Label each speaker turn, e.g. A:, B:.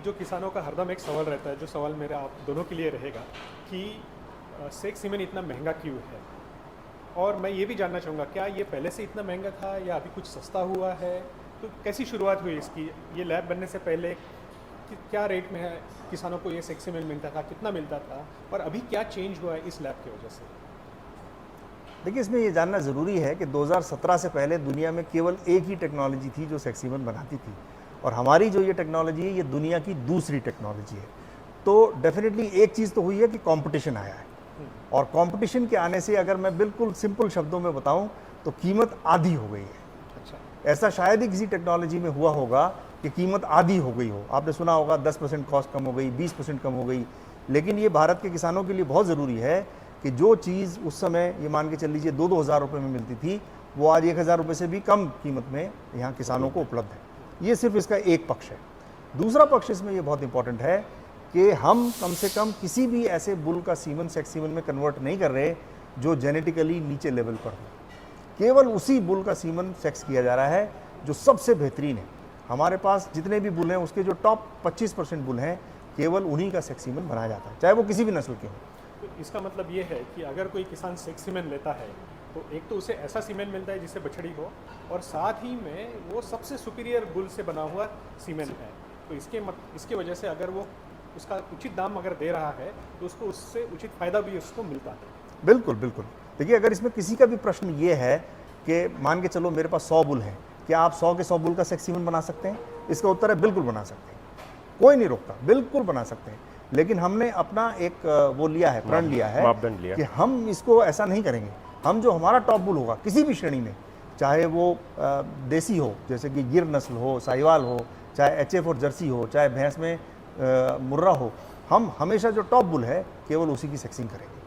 A: जो किसानों का हरदम एक सवाल रहता है, जो सवाल मेरा आप दोनों के लिए रहेगा कि सेक सीमेंट इतना महंगा क्यों है? और मैं ये भी जानना चाहूँगा, क्या ये पहले से इतना महंगा था या अभी कुछ सस्ता हुआ है? तो कैसी शुरुआत हुई इसकी? ये लैब बनने से पहले क्या रेट में है किसानों को ये सेक सीमेंट मिलता था, कितना मिलता था, और अभी क्या चेंज हुआ है इस लैब की वजह से?
B: देखिए, इसमें ये जानना ज़रूरी है कि 2017 से पहले दुनिया में केवल एक ही टेक्नोलॉजी थी जो सेक्सीमन बनाती थी, और हमारी जो ये टेक्नोलॉजी है ये दुनिया की दूसरी टेक्नोलॉजी है। तो डेफिनेटली एक चीज़ तो हुई है कि कंपटीशन आया है, और कंपटीशन के आने से अगर मैं बिल्कुल सिंपल शब्दों में बताऊं तो कीमत आधी हो गई है।
A: अच्छा।
B: ऐसा शायद ही किसी टेक्नोलॉजी में हुआ होगा कि कीमत आधी हो गई हो। आपने सुना होगा 10% कॉस्ट कम हो गई, 20% कम हो गई, लेकिन ये भारत के किसानों के लिए बहुत ज़रूरी है कि जो चीज़ उस समय ये मान के चल लीजिए 2-2 हज़ार रुपये में मिलती थी, वो आज 1,000 रुपये से भी कम कीमत में यहाँ किसानों को उपलब्ध है। ये सिर्फ इसका एक पक्ष है। दूसरा पक्ष इसमें ये बहुत इंपॉर्टेंट है कि हम कम से कम किसी भी ऐसे बुल का सीमन सेक्स सीमन में कन्वर्ट नहीं कर रहे जो जेनेटिकली नीचे लेवल पर हो। केवल उसी बुल का सीमन सेक्स किया जा रहा है जो सबसे बेहतरीन है। हमारे पास जितने भी बुल हैं उसके जो टॉप 25% बुल हैं, केवल उन्हीं का सेक्स सीमन बनाया जाता है, चाहे वो किसी भी नस्ल के हों।
A: तो इसका मतलब ये है कि अगर कोई किसान सेक सीमेंट लेता है तो एक तो उसे ऐसा सीमेंट मिलता है जिससे बछड़ी हो, और साथ ही में वो सबसे सुपीरियर बुल से बना हुआ सीमेंट है। तो इसके वजह से अगर वो उसका उचित दाम अगर दे रहा है तो उसको उससे उचित फ़ायदा भी उसको मिलता है।
B: बिल्कुल बिल्कुल। देखिए, अगर इसमें किसी का भी प्रश्न ये है कि मान के चलो मेरे पास 100 बुल हैं, क्या आप 100 के 100 बुल का सेक्स सीमन बना सकते हैं? इसका उत्तर है बिल्कुल बना सकते हैं, कोई नहीं रोकता, बिल्कुल बना सकते हैं। लेकिन हमने अपना एक वो लिया है, प्रण लिया है,
C: मापदंड लिया
B: कि हम इसको ऐसा नहीं करेंगे। हम जो हमारा टॉप बुल होगा किसी भी श्रेणी में, चाहे वो देसी हो जैसे कि गिर नस्ल हो, साहिवाल हो, चाहे HF और जर्सी हो, चाहे भैंस में मुर्रा हो, हम हमेशा जो टॉप बुल है केवल उसी की सेक्सिंग करेंगे।